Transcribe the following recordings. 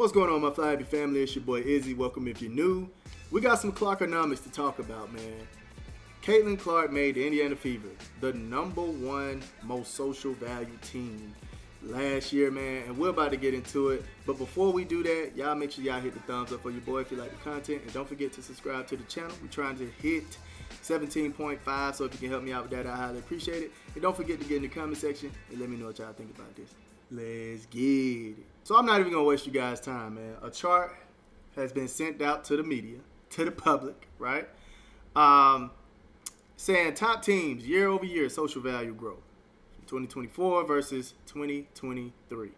What's going on, my Flyby family? It's your boy Izzy. Welcome if you're new. We got some Clarkonomics to talk about, man. Caitlin Clark made the Indiana Fever the #1 most social value team last year, man, and we're about to get into it. But before we do that, y'all make sure y'all hit the thumbs up for your boy if you like the content, and don't forget to subscribe to the channel. We're trying to hit 17.5, so if you can help me out with that, I highly appreciate it. And don't forget to get in the comment section and let me know what y'all think about this. Let's get it. So I'm not even gonna waste you guys' time, man. A chart has been sent out to the media, to the public, right? Saying top teams year over year social value growth, 2024 versus 2023.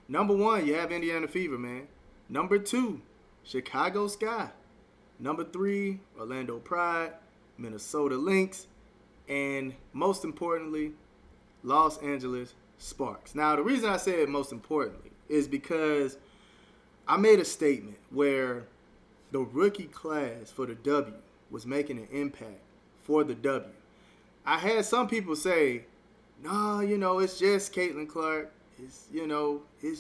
Number 1, you have Indiana Fever, man. Number 2, Chicago Sky. Number 3, Orlando Pride, Minnesota Lynx, and most importantly, Los Angeles Sparks. Now, the reason I said most importantly is because I made a statement where the rookie class for the W was making an impact for the W. I had some people say, no, it's just Caitlin Clark. It's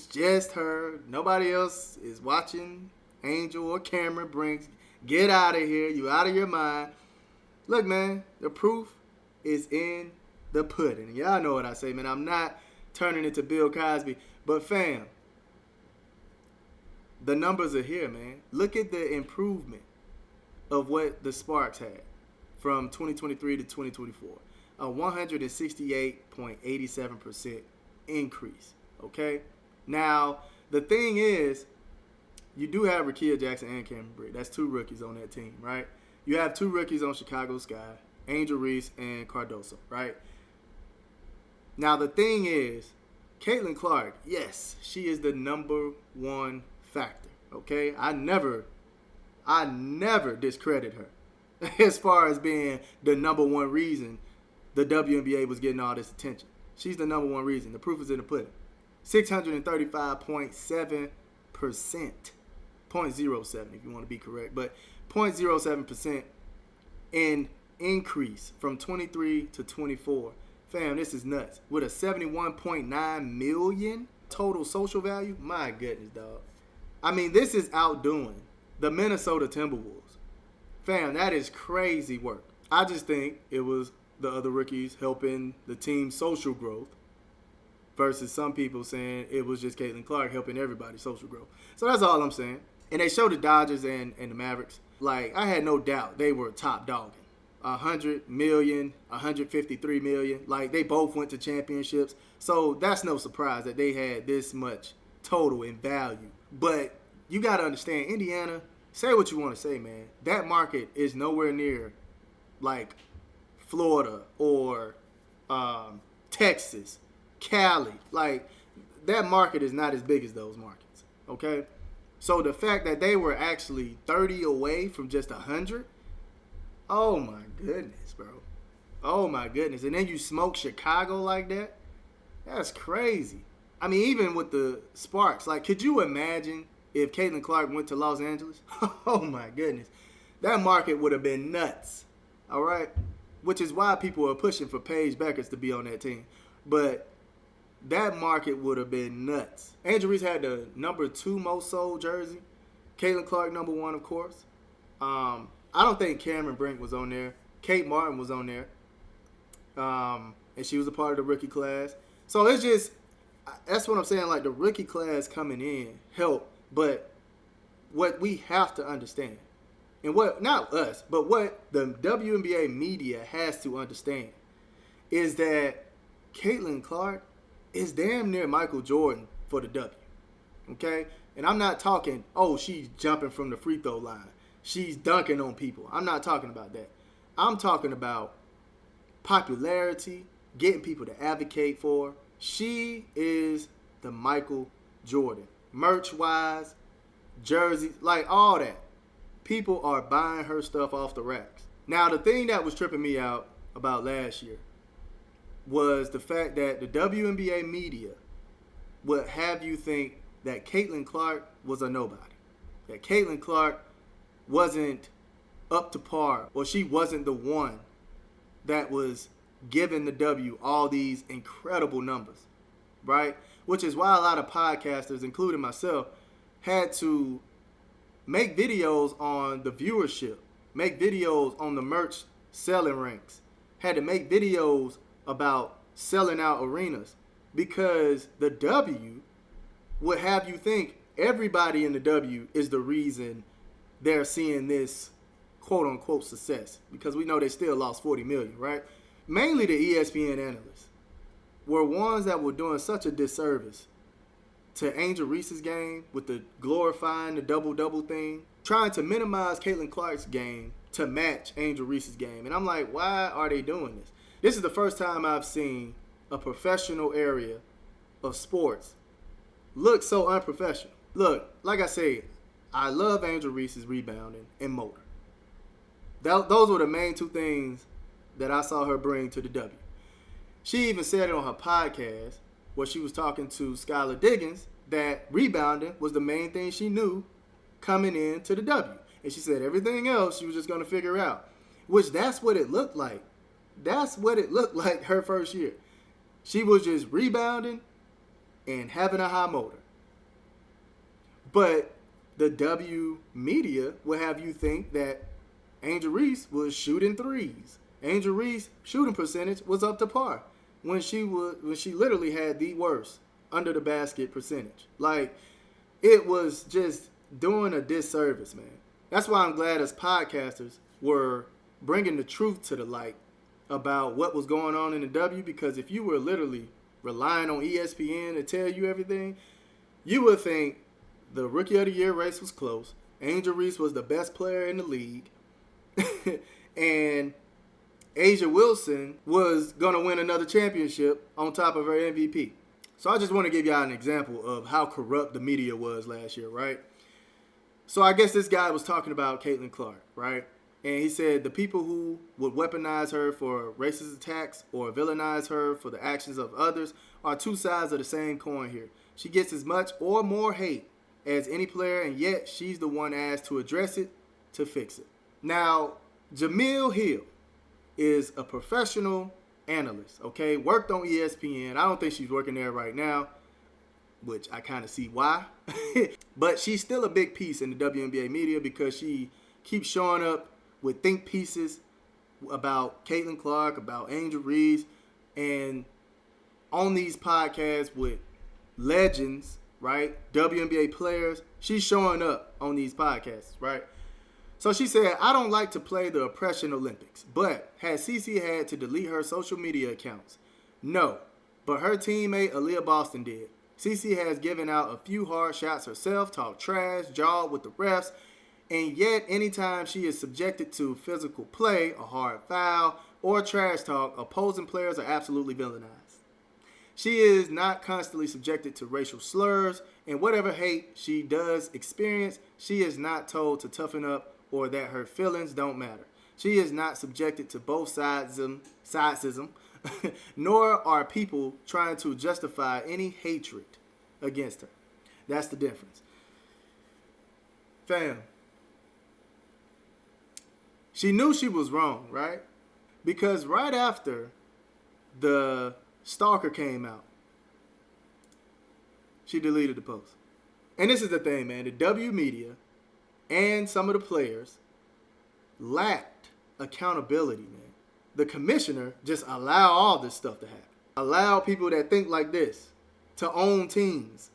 just her. Nobody else is watching Angel or Cameron Brinks. Get out of here. You out of your mind. Look, man, the proof is in the pudding. Y'all know what I say, man. I'm not turning into Bill Cosby. But, fam, the numbers are here, man. Look at the improvement of what the Sparks had from 2023 to 2024. A 168.87% increase, okay? Now, the thing is, you do have Rakia Jackson and Cameron Brink. That's 2 rookies on that team, right? You have 2 rookies on Chicago Sky, Angel Reese and Cardoso, right? Now, the thing is, Caitlin Clark, yes, she is the #1 factor, okay? I never discredit her as far as being the #1 reason the WNBA was getting all this attention. She's the #1 reason. The proof is in the pudding. 635.7%. 0.07 if you want to be correct. But 0.07% in increase from 23 to 24. Fam, this is nuts. With a 71.9 million total social value, my goodness, dog. I mean, this is outdoing the Minnesota Timberwolves. Fam, that is crazy work. I just think it was the other rookies helping the team's social growth versus some people saying it was just Caitlin Clark helping everybody's social growth. So that's all I'm saying. And they showed the Dodgers and the Mavericks. Like, I had no doubt they were top dogging. 100 million, 153 million. Like, they both went to championships. So that's no surprise that they had this much total in value. But you got to understand, Indiana, say what you want to say, man. That market is nowhere near, like, Florida or Texas, Cali. Like, that market is not as big as those markets, okay? So the fact that they were actually 30 away from just 100, oh my goodness, bro. Oh my goodness. And then you smoke Chicago like that? That's crazy. I mean, even with the Sparks, like, could you imagine if Caitlin Clark went to Los Angeles? Oh my goodness. That market would have been nuts. All right? Which is why people are pushing for Paige Beckers to be on that team. But that market would have been nuts. Angel Reese had the #2 most sold jersey. Caitlin Clark, #1, of course. I don't think Cameron Brink was on there. Kate Martin was on there. And she was a part of the rookie class. So it's just, that's what I'm saying. Like, the rookie class coming in helped. But what we have to understand, and what, not us, but what the WNBA media has to understand, is that Caitlin Clark is damn near Michael Jordan for the W. Okay? And I'm not talking, oh, she's jumping from the free throw line. She's dunking on people. I'm not talking about that. I'm talking about popularity, getting people to advocate for her. She is the Michael Jordan. Merch-wise, jerseys, like all that. People are buying her stuff off the racks. Now, the thing that was tripping me out about last year was the fact that the WNBA media would have you think that Caitlin Clark was a nobody. That Caitlin Clark wasn't up to par, or she wasn't the one that was giving the W all these incredible numbers, right? Which is why a lot of podcasters, including myself, had to make videos on the viewership, make videos on the merch selling ranks, had to make videos about selling out arenas, because the W would have you think everybody in the W is the reason they're seeing this quote unquote success, because we know they still lost 40 million, right? Mainly the ESPN analysts were ones that were doing such a disservice to Angel Reese's game with the glorifying the double-double thing, trying to minimize Caitlin Clark's game to match Angel Reese's game. And I'm like, why are they doing this? This is the first time I've seen a professional area of sports look so unprofessional. Look, like I said, I love Angel Reese's rebounding and motor. Those were the main two things that I saw her bring to the W. She even said it on her podcast where she was talking to Skylar Diggins that rebounding was the main thing she knew coming into the W. And she said everything else she was just going to figure out, which that's what it looked like. That's what it looked like her first year. She was just rebounding and having a high motor. But the W media would have you think that Angel Reese was shooting threes. Angel Reese shooting percentage was up to par when she literally had the worst under the basket percentage. Like, it was just doing a disservice, man. That's why I'm glad as podcasters were bringing the truth to the light about what was going on in the W, because if you were literally relying on ESPN to tell you everything, you would think the Rookie of the Year race was close. Angel Reese was the best player in the league. And Asia Wilson was going to win another championship on top of her MVP. So I just want to give y'all an example of how corrupt the media was last year, right? So I guess this guy was talking about Caitlin Clark, right? And he said the people who would weaponize her for racist attacks or villainize her for the actions of others are two sides of the same coin here. She gets as much or more hate as any player, and yet she's the one asked to address it, to fix it. Now, Jamil Hill is a professional analyst, okay? Worked on ESPN. I don't think she's working there right now, which I kind of see why. But she's still a big piece in the WNBA media because she keeps showing up with think pieces about Caitlin Clark, about Angel Reese, and on these podcasts with legends, right? WNBA players. She's showing up on these podcasts, right? So she said, I don't like to play the oppression Olympics, but has Cece had to delete her social media accounts? No, but her teammate Aaliyah Boston did. Cece has given out a few hard shots herself, talked trash, jawed with the refs, and yet anytime she is subjected to physical play, a hard foul, or trash talk, opposing players are absolutely villainized. She is not constantly subjected to racial slurs, and whatever hate she does experience, she is not told to toughen up or that her feelings don't matter. She is not subjected to both sidesism, nor are people trying to justify any hatred against her. That's the difference. Fam, she knew she was wrong, right? Because right after the stalker came out, she deleted the post. And this is the thing, man. The W media and some of the players lacked accountability, man. The commissioner just allowed all this stuff to happen. Allow people that think like this to own teams.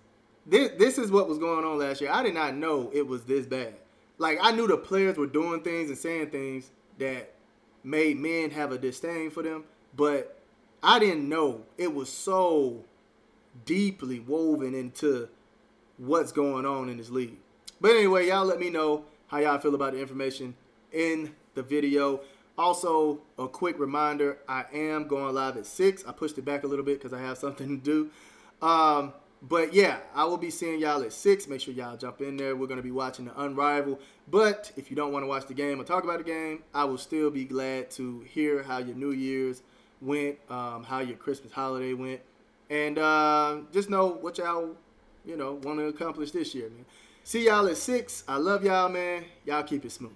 This is what was going on last year. I did not know it was this bad. Like, I knew the players were doing things and saying things that made men have a disdain for them, but I didn't know it was so deeply woven into what's going on in this league. But anyway, y'all let me know how y'all feel about the information in the video. Also, a quick reminder, I am going live at 6. I pushed it back a little bit because I have something to do. But yeah, I will be seeing y'all at 6. Make sure y'all jump in there. We're going to be watching the Unrivaled. But if you don't want to watch the game or talk about the game, I will still be glad to hear how your New Year's went, how your Christmas holiday went. And just know what y'all, want to accomplish this year, man. See y'all at 6. I love y'all, man. Y'all keep it smooth.